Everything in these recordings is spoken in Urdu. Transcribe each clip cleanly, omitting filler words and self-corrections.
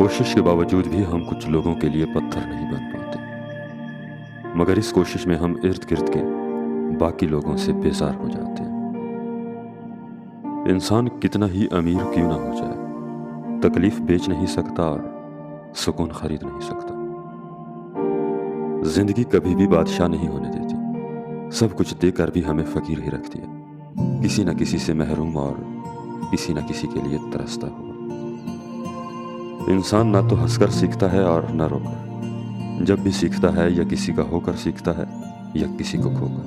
کوشش کے باوجود بھی ہم کچھ لوگوں کے لیے پتھر نہیں بن پاتے، مگر اس کوشش میں ہم ارد گرد کے باقی لوگوں سے بیزار ہو جاتے ہیں۔ انسان کتنا ہی امیر کیوں نہ ہو جائے، تکلیف بیچ نہیں سکتا اور سکون خرید نہیں سکتا۔ زندگی کبھی بھی بادشاہ نہیں ہونے دیتی، سب کچھ دے کر بھی ہمیں فقیر ہی رکھتی ہے، کسی نہ کسی سے محروم اور کسی نہ کسی کے لیے ترستا ہوا۔ انسان نہ تو ہنس کر سیکھتا ہے اور نہ رو کر، جب بھی سیکھتا ہے یا کسی کا ہو کر سیکھتا ہے یا کسی کو کھو کر۔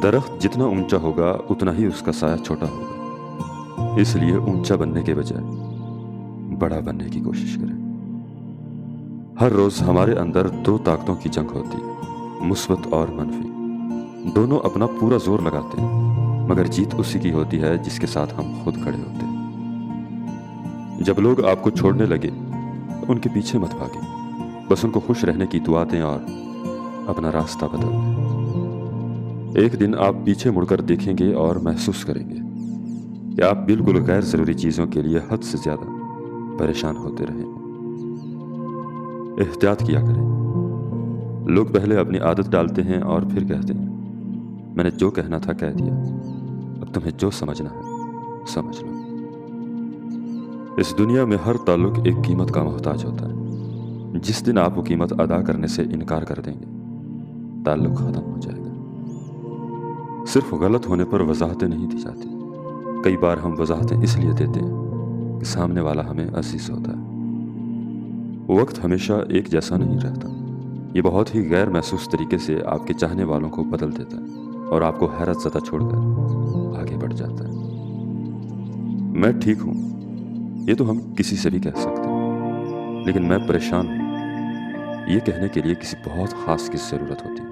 درخت جتنا اونچا ہوگا اتنا ہی اس کا سایہ چھوٹا ہوگا، اس لیے اونچا بننے کے بجائے بڑا بننے کی کوشش کریں۔ ہر روز ہمارے اندر دو طاقتوں کی جنگ ہوتی ہے، مثبت اور منفی۔ دونوں اپنا پورا زور لگاتے ہیں، مگر جیت اسی کی ہوتی ہے جس کے ساتھ ہم خود کھڑے ہوتے ہیں۔ جب لوگ آپ کو چھوڑنے لگے ان کے پیچھے مت بھاگیں، بس ان کو خوش رہنے کی دعا دیں اور اپنا راستہ بدل دیں۔ ایک دن آپ پیچھے مڑ کر دیکھیں گے اور محسوس کریں گے کہ آپ بالکل غیر ضروری چیزوں کے لیے حد سے زیادہ پریشان ہوتے رہے۔ احتیاط کیا کریں، لوگ پہلے اپنی عادت ڈالتے ہیں اور پھر کہتے ہیں میں نے جو کہنا تھا کہہ دیا، اب تمہیں جو سمجھنا ہے سمجھ لو۔ اس دنیا میں ہر تعلق ایک قیمت کا محتاج ہوتا ہے، جس دن آپ وہ قیمت ادا کرنے سے انکار کر دیں گے تعلق ختم ہو جائے گا۔ صرف غلط ہونے پر وضاحتیں نہیں دی جاتی، کئی بار ہم وضاحتیں اس لیے دیتے ہیں کہ سامنے والا ہمیں عزیز ہوتا ہے۔ وقت ہمیشہ ایک جیسا نہیں رہتا، یہ بہت ہی غیر محسوس طریقے سے آپ کے چاہنے والوں کو بدل دیتا ہے اور آپ کو حیرت زدہ چھوڑ کر آگے بڑھ جاتا ہے۔ میں ٹھیک ہوں یہ تو ہم کسی سے بھی کہہ سکتے ہیں، لیکن میں پریشان ہوں یہ کہنے کے لیے کسی بہت خاص کی ضرورت ہوتی ہے۔